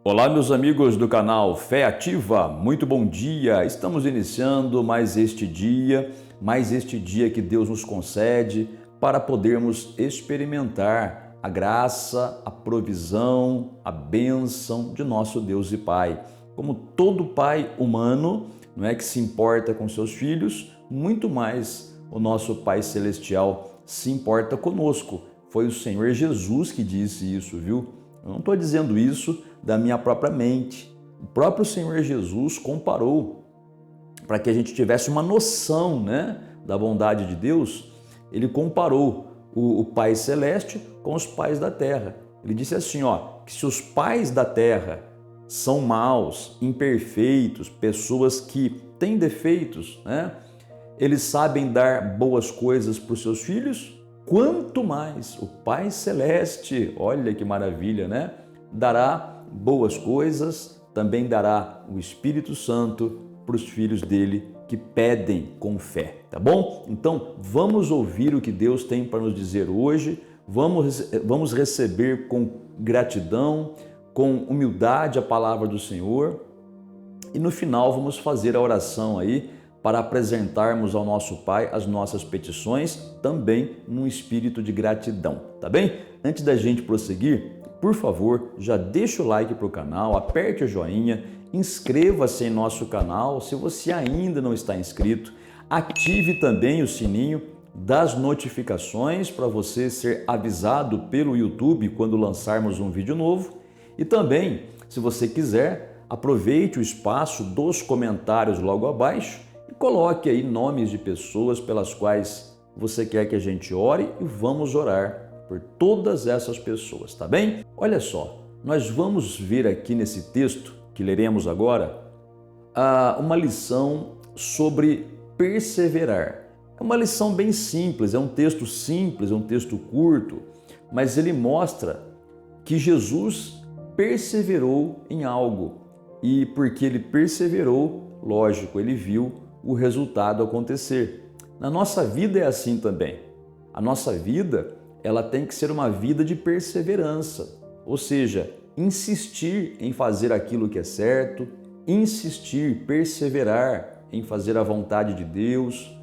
Olá, meus amigos do canal Fé Ativa, muito bom dia! Estamos iniciando mais este dia que Deus nos concede para podermos experimentar a graça, a provisão, a bênção de nosso Deus e Pai. Como todo pai humano, não é que se importa com seus filhos, muito mais o nosso Pai Celestial se importa conosco. Foi o Senhor Jesus que disse isso, viu? Eu não estou dizendo isso da minha própria mente. O próprio Senhor Jesus comparou, para que a gente tivesse uma noção, da bondade de Deus, ele comparou o Pai Celeste com os pais da terra. Ele disse assim, que se os pais da terra são maus, imperfeitos, pessoas que têm defeitos, eles sabem dar boas coisas para os seus filhos, quanto mais o Pai Celeste, olha que maravilha, dará boas coisas, também dará o Espírito Santo para os filhos dele que pedem com fé, tá bom? Então, vamos ouvir o que Deus tem para nos dizer hoje, vamos receber com gratidão, com humildade a palavra do Senhor e no final vamos fazer a oração aí para apresentarmos ao nosso Pai as nossas petições, também num espírito de gratidão, tá bem? Antes da gente prosseguir, por favor, já deixa o like para o canal, aperte o joinha, inscreva-se em nosso canal, se você ainda não está inscrito, ative também o sininho das notificações para você ser avisado pelo YouTube quando lançarmos um vídeo novo e também, se você quiser, aproveite o espaço dos comentários logo abaixo e coloque aí nomes de pessoas pelas quais você quer que a gente ore e vamos orar por todas essas pessoas, tá bem? Olha só, nós vamos ver aqui nesse texto que leremos agora uma lição sobre perseverar. É uma lição bem simples, é um texto curto, mas ele mostra que Jesus perseverou em algo e porque ele perseverou, lógico, ele viu o resultado acontecer. Na nossa vida é assim também. A nossa vida, ela tem que ser uma vida de perseverança, ou seja, insistir em fazer aquilo que é certo, insistir, perseverar em fazer a vontade de Deus,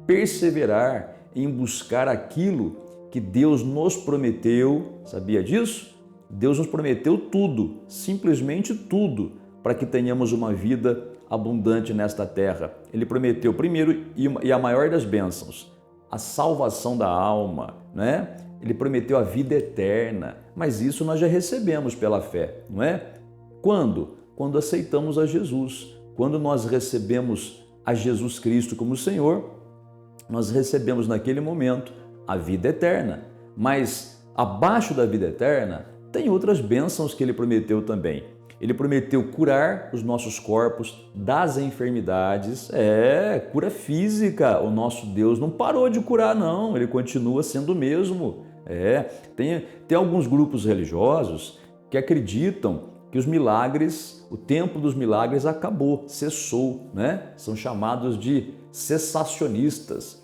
perseverar em buscar aquilo que Deus nos prometeu. Sabia disso? Deus nos prometeu tudo, simplesmente tudo, para que tenhamos uma vida abundante nesta terra. Ele prometeu primeiro e a maior das bênçãos, a salvação da alma, Ele prometeu a vida eterna, mas isso nós já recebemos pela fé, não é? Quando? Quando aceitamos a Jesus. Quando nós recebemos a Jesus Cristo como Senhor, nós recebemos naquele momento a vida eterna. Mas abaixo da vida eterna, tem outras bênçãos que Ele prometeu também. Ele prometeu curar os nossos corpos das enfermidades, cura física. O nosso Deus não parou de curar, não, Ele continua sendo o mesmo. Tem alguns grupos religiosos que acreditam que os milagres, o tempo dos milagres acabou, cessou, São chamados de cessacionistas,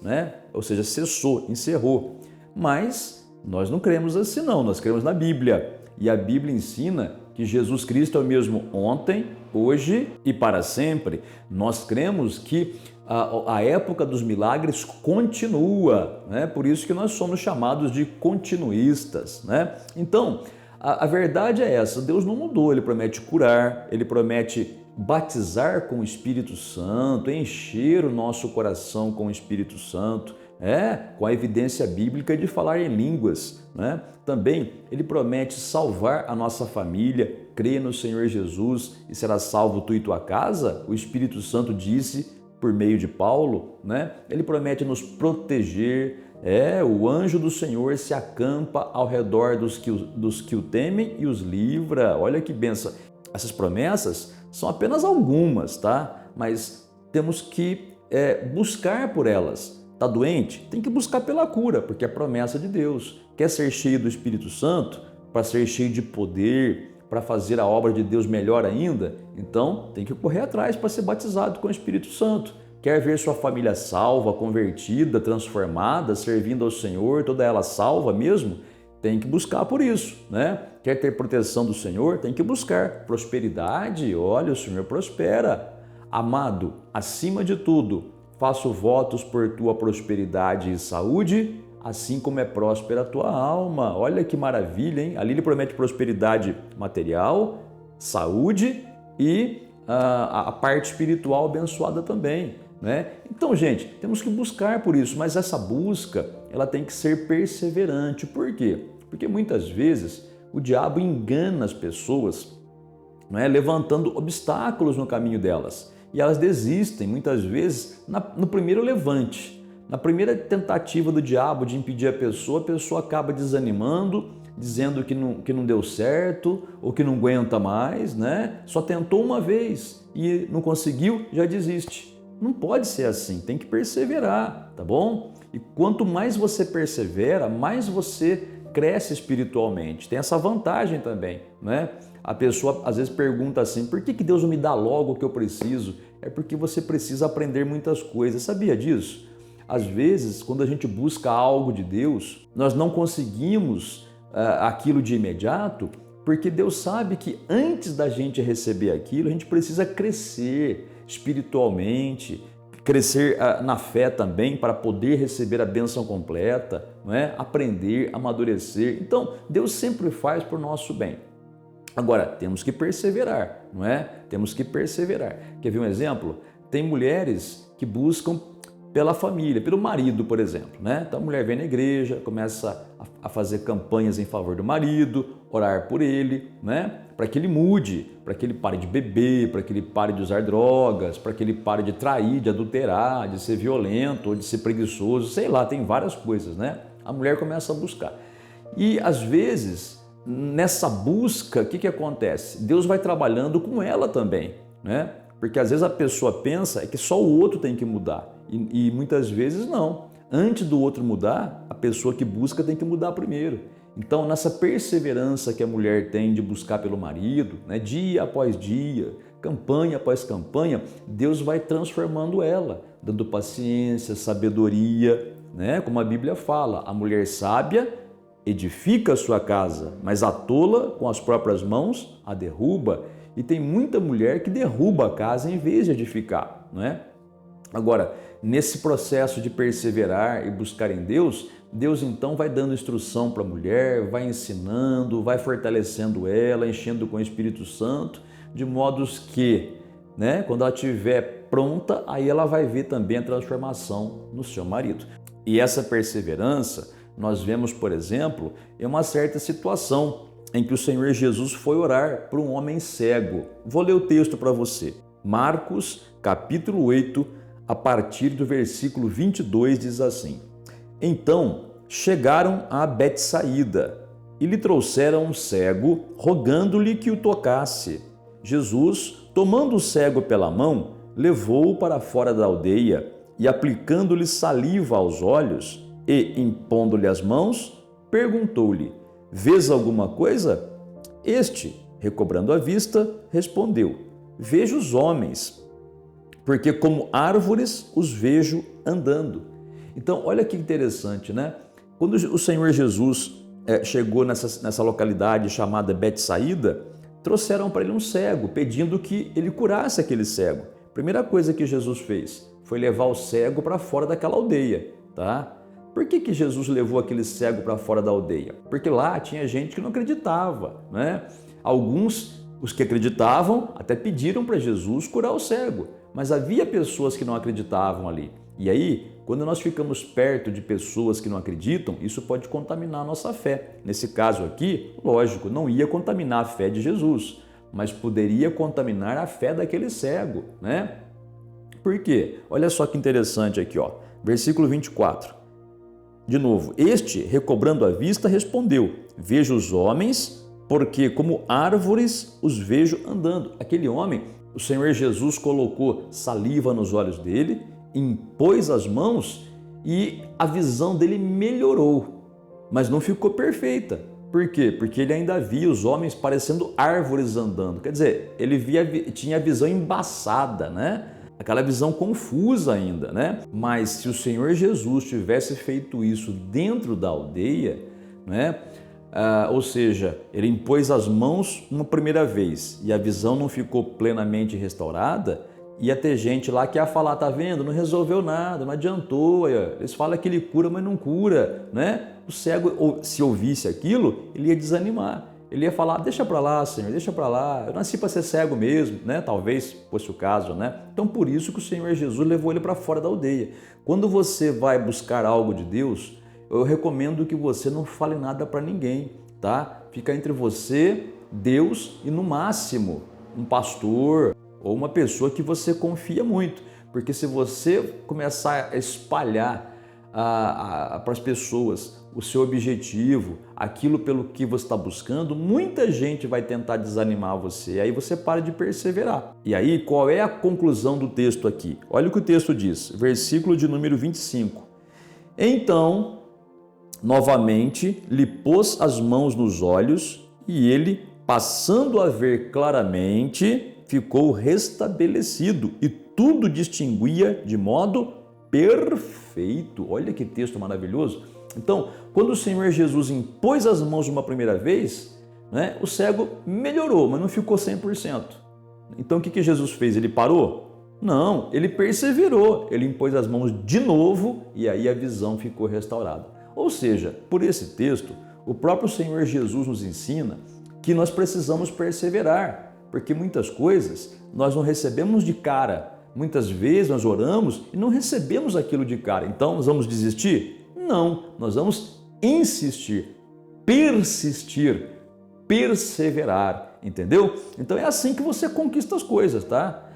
Ou seja, cessou, encerrou. Mas nós não cremos assim não, nós cremos na Bíblia. E a Bíblia ensina que Jesus Cristo é o mesmo ontem, hoje e para sempre. Nós cremos que a época dos milagres continua, Por isso que nós somos chamados de continuistas, Então, a verdade é essa, Deus não mudou, Ele promete curar, Ele promete batizar com o Espírito Santo, encher o nosso coração com o Espírito Santo, com a evidência bíblica de falar em línguas, Também Ele promete salvar a nossa família, crê no Senhor Jesus e será salvo tu e tua casa, o Espírito Santo disse por meio de Paulo, Ele promete nos proteger, o anjo do Senhor se acampa ao redor dos que o temem e os livra. Olha que benção. Essas promessas são apenas algumas, tá? Mas temos que buscar por elas. Está doente? Tem que buscar pela cura, porque é promessa de Deus. Quer ser cheio do Espírito Santo? Para ser cheio de poder, para fazer a obra de Deus melhor ainda? Então, tem que correr atrás para ser batizado com o Espírito Santo. Quer ver sua família salva, convertida, transformada, servindo ao Senhor, toda ela salva mesmo? Tem que buscar por isso, né? Quer ter proteção do Senhor? Tem que buscar prosperidade. Olha, o Senhor prospera. Amado, acima de tudo, faço votos por tua prosperidade e saúde, assim como é próspera a tua alma. Olha que maravilha, hein? Ali ele promete prosperidade material, saúde e a parte espiritual abençoada também, né? Então, gente, temos que buscar por isso, mas essa busca, ela tem que ser perseverante. Por quê? Porque muitas vezes o diabo engana as pessoas, né, levantando obstáculos no caminho delas. E elas desistem, muitas vezes, no primeiro levante. Na primeira tentativa do diabo de impedir a pessoa acaba desanimando, dizendo que não deu certo ou que não aguenta mais, né? Só tentou uma vez e não conseguiu, já desiste. Não pode ser assim, tem que perseverar, tá bom? E quanto mais você persevera, mais você cresce espiritualmente. Tem essa vantagem também, né? A pessoa às vezes pergunta assim, por que Deus não me dá logo o que eu preciso? É porque você precisa aprender muitas coisas. Sabia disso? Às vezes, quando a gente busca algo de Deus, nós não conseguimos aquilo de imediato, porque Deus sabe que antes da gente receber aquilo, a gente precisa crescer espiritualmente, crescer na fé também para poder receber a bênção completa, não é? Aprender, amadurecer. Então, Deus sempre faz por nosso bem. Agora, temos que perseverar, não é? Temos que perseverar. Quer ver um exemplo? Tem mulheres que buscam pela família, pelo marido, por exemplo, né? Então a mulher vem na igreja, começa a fazer campanhas em favor do marido, orar por ele, né? Para que ele mude, para que ele pare de beber, para que ele pare de usar drogas, para que ele pare de trair, de adulterar, de ser violento ou de ser preguiçoso, sei lá, tem várias coisas, né? A mulher começa a buscar. E às vezes, nessa busca, o que acontece? Deus vai trabalhando com ela também, né? Porque às vezes a pessoa pensa que só o outro tem que mudar e muitas vezes não. Antes do outro mudar, a pessoa que busca tem que mudar primeiro. Então, nessa perseverança que a mulher tem de buscar pelo marido, né, dia após dia, campanha após campanha, Deus vai transformando ela, dando paciência, sabedoria, né? Como a Bíblia fala, a mulher sábia edifica a sua casa, mas a tola com as próprias mãos a derruba. E tem muita mulher que derruba a casa em vez de edificar, não é? Agora, nesse processo de perseverar e buscar em Deus, Deus então vai dando instrução para a mulher, vai ensinando, vai fortalecendo ela, enchendo com o Espírito Santo, de modos que, né, quando ela estiver pronta, aí ela vai ver também a transformação no seu marido. E essa perseverança, nós vemos, por exemplo, em uma certa situação em que o Senhor Jesus foi orar para um homem cego. Vou ler o texto para você. Marcos, capítulo 8, a partir do versículo 22, diz assim: Então chegaram a Betsaída e lhe trouxeram um cego, rogando-lhe que o tocasse. Jesus, tomando o cego pela mão, levou-o para fora da aldeia e, aplicando-lhe saliva aos olhos e impondo-lhe as mãos, perguntou-lhe: Vês alguma coisa? Este, recobrando a vista, respondeu: Vejo os homens, porque como árvores os vejo andando. Então, olha que interessante, né? Quando o Senhor Jesus chegou nessa localidade chamada Betsaída, trouxeram para ele um cego, pedindo que ele curasse aquele cego. Primeira coisa que Jesus fez foi levar o cego para fora daquela aldeia, tá? Por que Jesus levou aquele cego para fora da aldeia? Porque lá tinha gente que não acreditava, né? Alguns, os que acreditavam, até pediram para Jesus curar o cego, mas havia pessoas que não acreditavam ali. E aí, quando nós ficamos perto de pessoas que não acreditam, isso pode contaminar a nossa fé. Nesse caso aqui, lógico, não ia contaminar a fé de Jesus, mas poderia contaminar a fé daquele cego, né? Por quê? Olha só que interessante aqui, ó. Versículo 24. De novo, este, recobrando a vista, respondeu: Vejo os homens, porque como árvores os vejo andando. Aquele homem, o Senhor Jesus colocou saliva nos olhos dele, impôs as mãos e a visão dele melhorou, mas não ficou perfeita. Por quê? Porque ele ainda via os homens parecendo árvores andando. Quer dizer, ele tinha a visão embaçada, né? Aquela visão confusa ainda, né? Mas se o Senhor Jesus tivesse feito isso dentro da aldeia, né? ou seja, ele impôs as mãos uma primeira vez e a visão não ficou plenamente restaurada, ia ter gente lá que ia falar, tá vendo, não resolveu nada, não adiantou, eles falam que ele cura, mas não cura, né? O cego, se ouvisse aquilo, ele ia desanimar, ele ia falar, deixa para lá, Senhor, deixa para lá, eu nasci para ser cego mesmo, né? Talvez fosse o caso, né? Então por isso que o Senhor Jesus levou ele para fora da aldeia. Quando você vai buscar algo de Deus, eu recomendo que você não fale nada para ninguém, tá? Fica entre você, Deus e no máximo um pastor ou uma pessoa que você confia muito, porque se você começar a espalhar para as pessoas o seu objetivo, aquilo pelo que você está buscando, muita gente vai tentar desanimar você, aí você para de perseverar. E aí, qual é a conclusão do texto aqui? Olha o que o texto diz, versículo de número 25. Então, novamente, lhe pôs as mãos nos olhos e ele, passando a ver claramente, ficou restabelecido e tudo distinguia de modo perfeito. Olha que texto maravilhoso. Então, quando o Senhor Jesus impôs as mãos uma primeira vez, né, o cego melhorou, mas não ficou 100%. Então, o que Jesus fez? Ele parou? Não, ele perseverou. Ele impôs as mãos de novo e aí a visão ficou restaurada. Ou seja, por esse texto, o próprio Senhor Jesus nos ensina que nós precisamos perseverar, porque muitas coisas nós não recebemos de cara. Muitas vezes nós oramos e não recebemos aquilo de cara. Então, nós vamos desistir? Não, nós vamos insistir, persistir, perseverar, entendeu? Então é assim que você conquista as coisas, tá?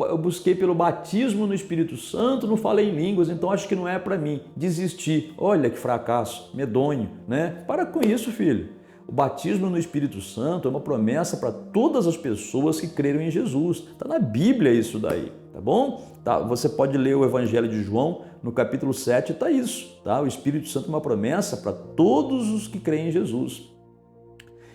Eu busquei pelo batismo no Espírito Santo, não falei em línguas, então acho que não é para mim. Desisti. Olha que fracasso, medonho, né? Para com isso, filho. O batismo no Espírito Santo é uma promessa para todas as pessoas que creram em Jesus. Está na Bíblia isso daí, tá bom? Tá, você pode ler o Evangelho de João, no capítulo 7 está isso, tá? O Espírito Santo é uma promessa para todos os que creem em Jesus.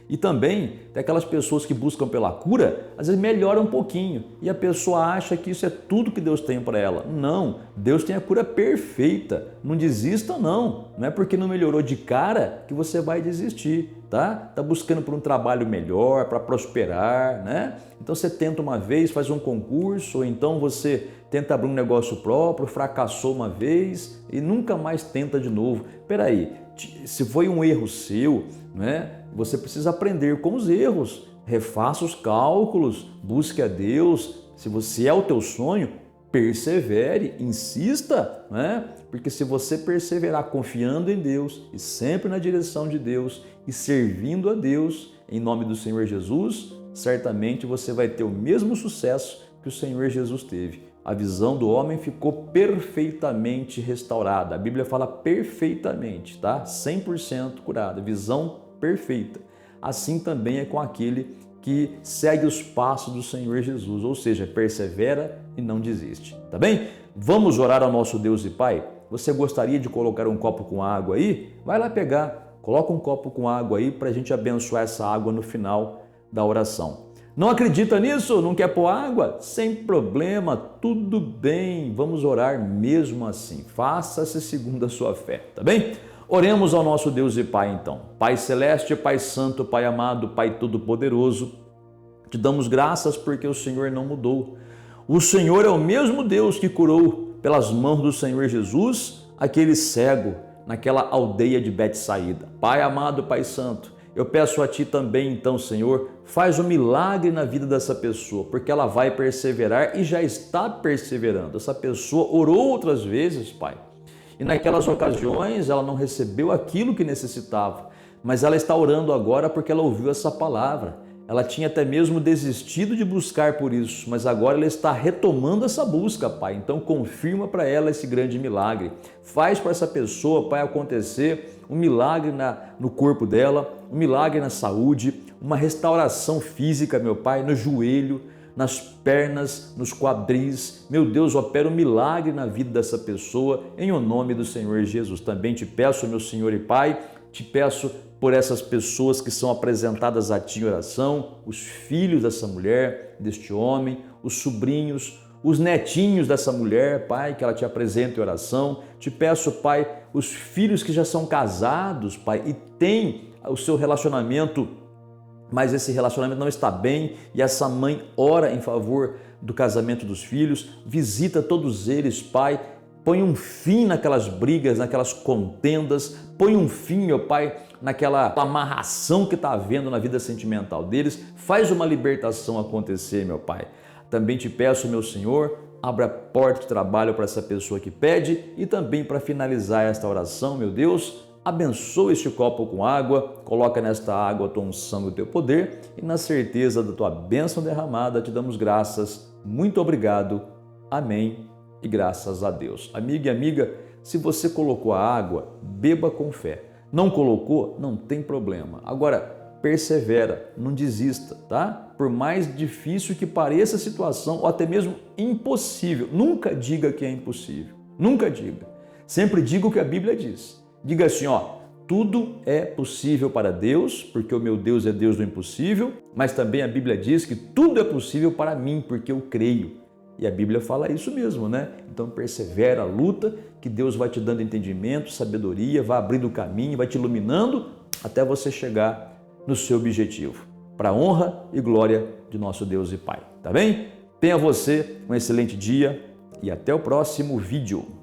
E também tem aquelas pessoas que buscam pela cura, às vezes melhora um pouquinho e a pessoa acha que isso é tudo que Deus tem para ela. Não, Deus tem a cura perfeita. Não desista não, não é porque não melhorou de cara que você vai desistir, tá? Tá buscando por um trabalho melhor, para prosperar, né? Então você tenta uma vez, faz um concurso, ou então você tenta abrir um negócio próprio, fracassou uma vez e nunca mais tenta de novo. Peraí, se foi um erro seu, né? Você precisa aprender com os erros, refaça os cálculos, busque a Deus. Se você é o teu sonho, persevere, insista, né? Porque se você perseverar confiando em Deus e sempre na direção de Deus e servindo a Deus em nome do Senhor Jesus, certamente você vai ter o mesmo sucesso que o Senhor Jesus teve. A visão do homem ficou perfeitamente restaurada. A Bíblia fala perfeitamente, tá? 100% curada, visão perfeita. Assim também é com aquele que segue os passos do Senhor Jesus, ou seja, persevera e não desiste, tá bem? Vamos orar ao nosso Deus e Pai? Você gostaria de colocar um copo com água aí? Vai lá pegar, coloca um copo com água aí para a gente abençoar essa água no final da oração. Não acredita nisso? Não quer pôr água? Sem problema, tudo bem, vamos orar mesmo assim. Faça-se segundo a sua fé, tá bem? Oremos ao nosso Deus e Pai então. Pai Celeste, Pai Santo, Pai Amado, Pai Todo-Poderoso, te damos graças porque o Senhor não mudou. O Senhor é o mesmo Deus que curou pelas mãos do Senhor Jesus aquele cego naquela aldeia de Betsaída. Pai amado, Pai Santo, eu peço a Ti também então, Senhor, faz um milagre na vida dessa pessoa, porque ela vai perseverar e já está perseverando. Essa pessoa orou outras vezes, Pai, e naquelas ocasiões ela não recebeu aquilo que necessitava, mas ela está orando agora porque ela ouviu essa palavra. Ela tinha até mesmo desistido de buscar por isso, mas agora ela está retomando essa busca, Pai. Então confirma para ela esse grande milagre. Faz para essa pessoa, Pai, acontecer um milagre no corpo dela, um milagre na saúde, uma restauração física, meu Pai, no joelho, nas pernas, nos quadris. Meu Deus, opera um milagre na vida dessa pessoa, em o nome do Senhor Jesus. Também te peço, meu Senhor e Pai, te peço por essas pessoas que são apresentadas a Ti em oração, os filhos dessa mulher, deste homem, os sobrinhos, os netinhos dessa mulher, Pai, que ela Te apresenta em oração. Te peço, Pai, os filhos que já são casados, Pai, e têm o seu relacionamento, mas esse relacionamento não está bem e essa mãe ora em favor do casamento dos filhos, visita todos eles, Pai, põe um fim naquelas brigas, naquelas contendas, põe um fim, meu Pai, naquela amarração que está havendo na vida sentimental deles, faz uma libertação acontecer, meu Pai. Também te peço, meu Senhor, abra a porta de trabalho para essa pessoa que pede e também para finalizar esta oração, meu Deus, abençoa este copo com água, coloca nesta água a tua unção e o teu poder e na certeza da tua bênção derramada te damos graças. Muito obrigado. Amém e graças a Deus. Amigo e amiga, se você colocou a água, beba com fé. Não colocou, não tem problema. Agora, persevera, não desista, tá? Por mais difícil que pareça a situação ou até mesmo impossível, nunca diga que é impossível. Nunca diga. Sempre diga o que a Bíblia diz. Diga assim, tudo é possível para Deus, porque o meu Deus é Deus do impossível, mas também a Bíblia diz que tudo é possível para mim, porque eu creio. E a Bíblia fala isso mesmo, né? Então persevera, luta, que Deus vai te dando entendimento, sabedoria, vai abrindo o caminho, vai te iluminando até você chegar no seu objetivo, para a honra e glória de nosso Deus e Pai, tá bem? Tenha você um excelente dia e até o próximo vídeo.